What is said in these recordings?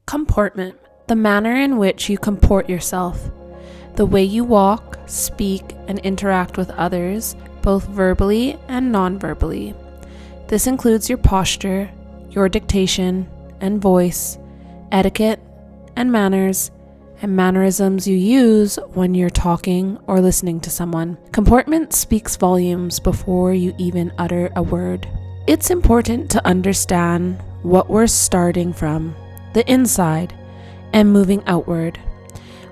Comportment, the manner in which you comport yourself, the way you walk, speak, and interact with others, both verbally and non-verbally. This includes your posture, your dictation and voice, etiquette and manners, and mannerisms you use when you're talking or listening to someone. Comportment speaks volumes before you even utter a word. It's important to understand what we're starting from, the inside, and moving outward.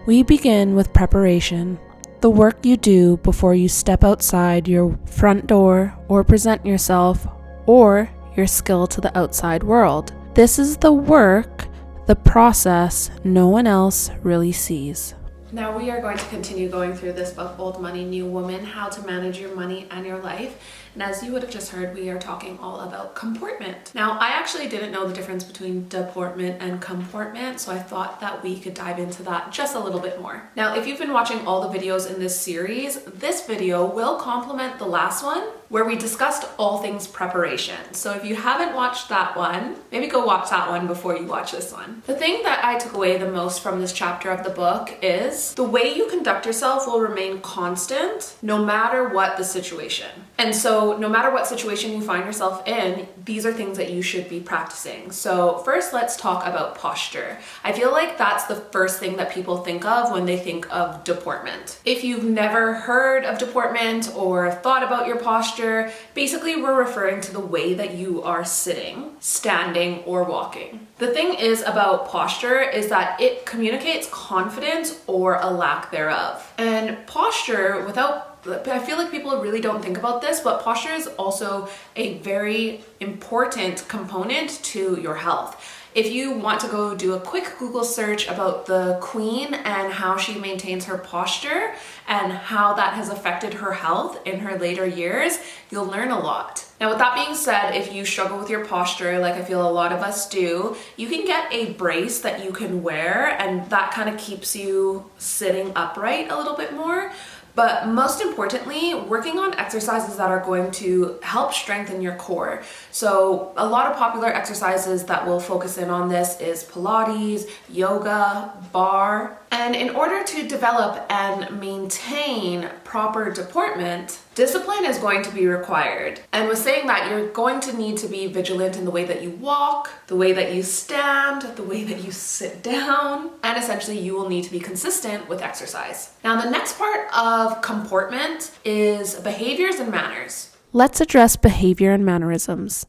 We begin with preparation, the work you do before you step outside your front door or present yourself or your skill to the outside world. This is the work, the process no one else really sees. Now we are going to continue going through this book, Old Money, New Woman, How to Manage Your Money and Your Life. And as you would have just heard, we are talking all about comportment. Now, I actually didn't know the difference between deportment and comportment, so I thought that we could dive into that just a little bit more. Now, if you've been watching all the videos in this series, this video will complement the last one where we discussed all things preparation. So if you haven't watched that one, maybe go watch that one before you watch this one. The thing that I took away the most from this chapter of the book is the way you conduct yourself will remain constant no matter what the situation. And so no matter what situation you find yourself in, these are things that you should be practicing. So first, let's talk about posture. I feel like that's the first thing that people think of when they think of deportment. If you've never heard of deportment or thought about your posture, basically we're referring to the way that you are sitting, standing, or walking. The thing is about posture is that it communicates confidence or a lack thereof. And posture, I feel like people really don't think about this, but posture is also a very important component to your health. If you want to go do a quick Google search about the Queen and how she maintains her posture and how that has affected her health in her later years, you'll learn a lot. Now, with that being said, if you struggle with your posture, like I feel a lot of us do, you can get a brace that you can wear, and that kind of keeps you sitting upright a little bit more. But most importantly, working on exercises that are going to help strengthen your core. So a lot of popular exercises that will focus in on this is Pilates, yoga, bar. And in order to develop and maintain proper deportment, discipline is going to be required. And with saying that, you're going to need to be vigilant in the way that you walk, the way that you stand, the way that you sit down, and essentially you will need to be consistent with exercise. Now, the next part of comportment is behaviors and manners. Let's address behavior and mannerisms.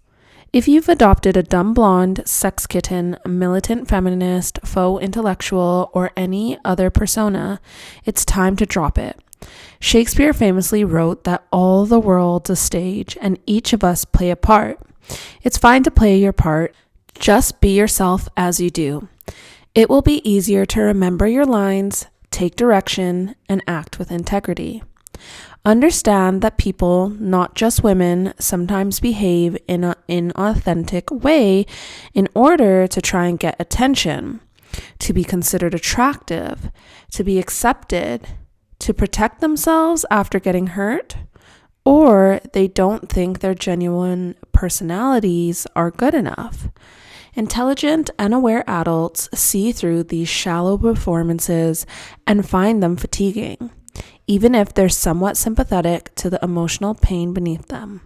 If you've adopted a dumb blonde, sex kitten, militant feminist, faux intellectual, or any other persona, it's time to drop it. Shakespeare famously wrote that all the world's a stage and each of us play a part. It's fine to play your part. Just be yourself as you do. It will be easier to remember your lines, take direction, and act with integrity. Understand that people, not just women, sometimes behave in an inauthentic way in order to try and get attention, to be considered attractive, to be accepted, to protect themselves after getting hurt, or they don't think their genuine personalities are good enough. Intelligent and aware adults see through these shallow performances and find them fatiguing, even if they're somewhat sympathetic to the emotional pain beneath them.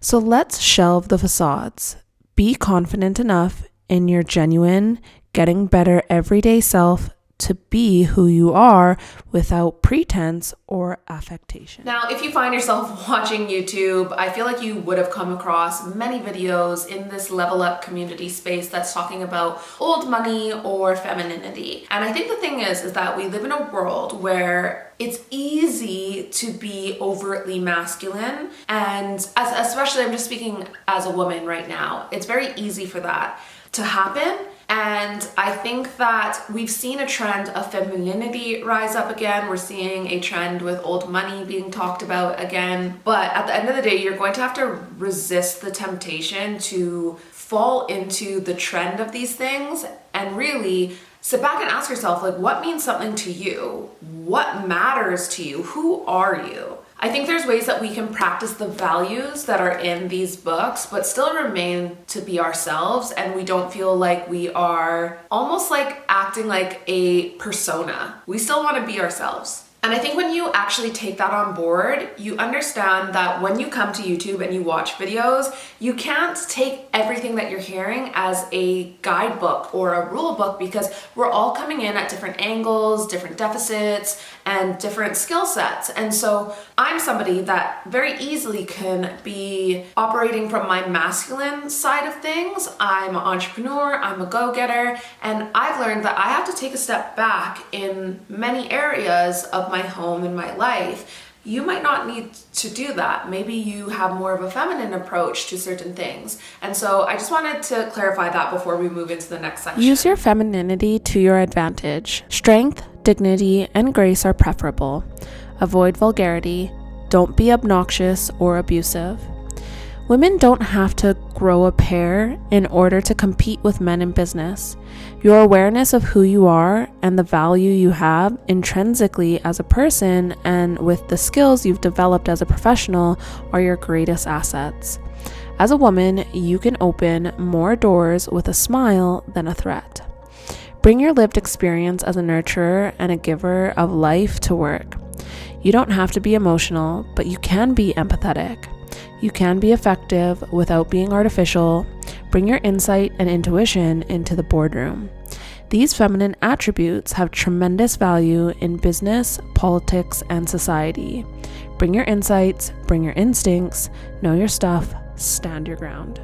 So let's shelve the facades. Be confident enough in your genuine, getting better everyday self to be who you are without pretense or affectation. Now, if you find yourself watching YouTube, I feel like you would have come across many videos in this level up community space that's talking about old money or femininity. And I think the thing is that we live in a world where it's easy to be overtly masculine, and especially I'm just speaking as a woman right now, it's very easy for that to happen. And I think that we've seen a trend of femininity rise up again. We're seeing a trend with old money being talked about again. But at the end of the day, you're going to have to resist the temptation to fall into the trend of these things and really sit back and ask yourself, like, what means something to you? What matters to you? Who are you? I think there's ways that we can practice the values that are in these books, but still remain to be ourselves, and we don't feel like we are almost like acting like a persona. We still want to be ourselves. And I think when you actually take that on board, you understand that when you come to YouTube and you watch videos, you can't take everything that you're hearing as a guidebook or a rule book, because we're all coming in at different angles, different deficits, and different skill sets. And so I'm somebody that very easily can be operating from my masculine side of things. I'm an entrepreneur, I'm a go-getter, and I've learned that I have to take a step back in many areas of my home and my life. You might not need to do that. Maybe you have more of a feminine approach to certain things. And so I just wanted to clarify that before we move into the next section. Use your femininity to your advantage. Strength, dignity, and grace are preferable. Avoid vulgarity. Don't be obnoxious or abusive. Women don't have to grow a pair in order to compete with men in business. Your awareness of who you are and the value you have intrinsically as a person, and with the skills you've developed as a professional, are your greatest assets. As a woman, you can open more doors with a smile than a threat. Bring your lived experience as a nurturer and a giver of life to work. You don't have to be emotional, but you can be empathetic. You can be effective without being artificial. Bring your insight and intuition into the boardroom. These feminine attributes have tremendous value in business, politics, and society. Bring your insights, bring your instincts, know your stuff, stand your ground.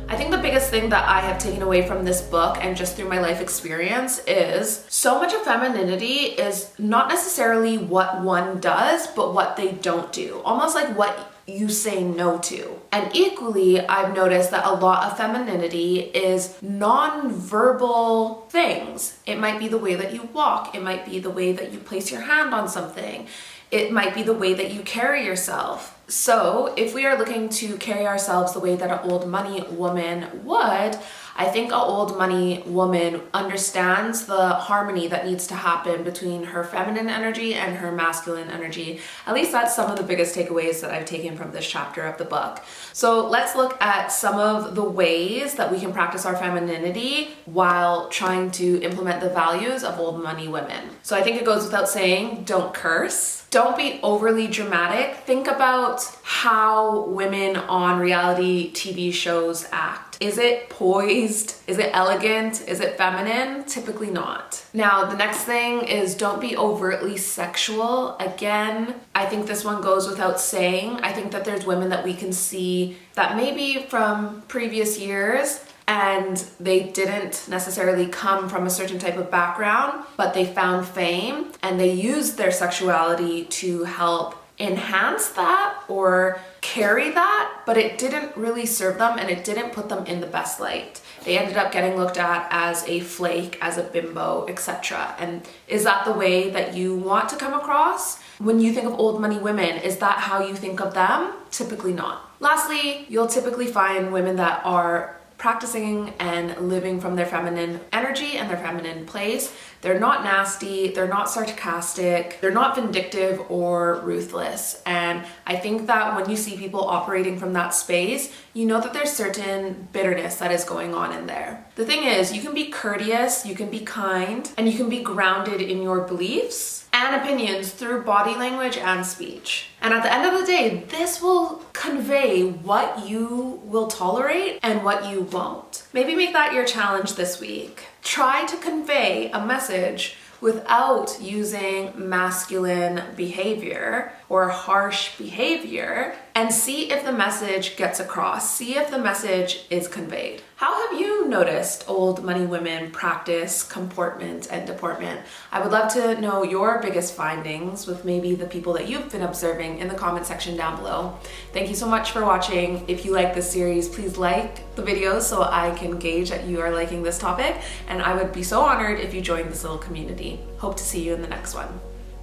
I think the biggest thing that I have taken away from this book and just through my life experience is so much of femininity is not necessarily what one does, but what they don't do. Almost like what you say no to. And equally, I've noticed that a lot of femininity is non-verbal things. It might be the way that you walk. It might be the way that you place your hand on something. It might be the way that you carry yourself. So if we are looking to carry ourselves the way that an old money woman would, I think an old money woman understands the harmony that needs to happen between her feminine energy and her masculine energy. At least that's some of the biggest takeaways that I've taken from this chapter of the book. So let's look at some of the ways that we can practice our femininity while trying to implement the values of old money women. So I think it goes without saying, don't curse. Don't be overly dramatic. Think about how women on reality TV shows act. Is it poised? Is it elegant? Is it feminine? Typically not. Now, the next thing is don't be overtly sexual. Again, I think this one goes without saying. I think that there's women that we can see that maybe from previous years and they didn't necessarily come from a certain type of background, but they found fame and they used their sexuality to help enhance that or carry that, but it didn't really serve them and it didn't put them in the best light. They ended up getting looked at as a flake, as a bimbo, etc. And is that the way that you want to come across? When you think of old money women, is that how you think of them? Typically not. Lastly, you'll typically find women that are practicing and living from their feminine energy and their feminine place. They're not nasty, they're not sarcastic, they're not vindictive or ruthless. And I think that when you see people operating from that space, you know that there's certain bitterness that is going on in there. The thing is, you can be courteous, you can be kind, and you can be grounded in your beliefs and opinions through body language and speech. And at the end of the day, this will convey what you will tolerate and what you won't. Maybe make that your challenge this week. Try to convey a message without using masculine behavior or harsh behavior, and see if the message gets across. See if the message is conveyed. How have you noticed old money women practice comportment and deportment? I would love to know your biggest findings with maybe the people that you've been observing in the comment section down below. Thank you so much for watching. If you like this series, please like the videos so I can gauge that you are liking this topic, and I would be so honored if you joined this little community. Hope to see you in the next one.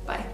Bye.